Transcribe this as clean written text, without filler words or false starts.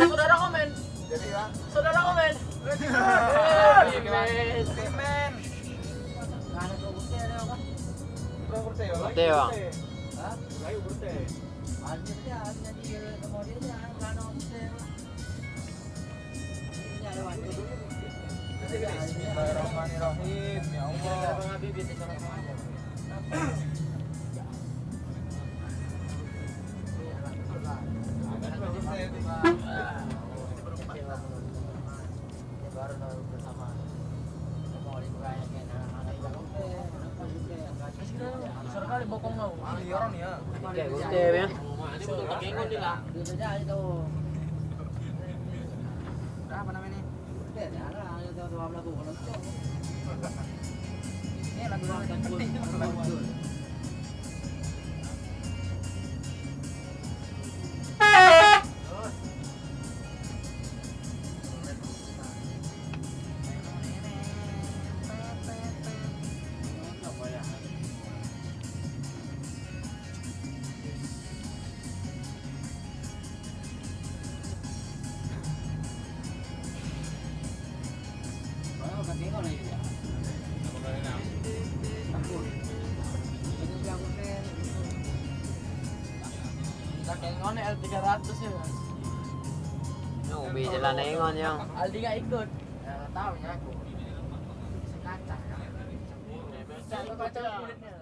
saudara komen. Jadi ya. Saudara komen. Pimen. Karena kau bukti ada apa? Berapa ya? Bukti, Bang. Hah? Layu bukti. Ada dia, ada di kemudian dia karena bukti. Ini ada waktu. Bismillahirrahmanirrahim. Ya Kira-kira Allah. Bang Habib itu cara aja. Baru bersama mau dirayakan anak-anak besar kali bokong mau. Liaran ya. Oke, bukti ya. Gitu aja itu. Apa namanya ini? Ini lagu yang penting. Kengon L300 ya. Ubi jalan nengon yang. Aldi nggak ikut. Ya tahu ya aku. Sekacang. Kaca kulitnya.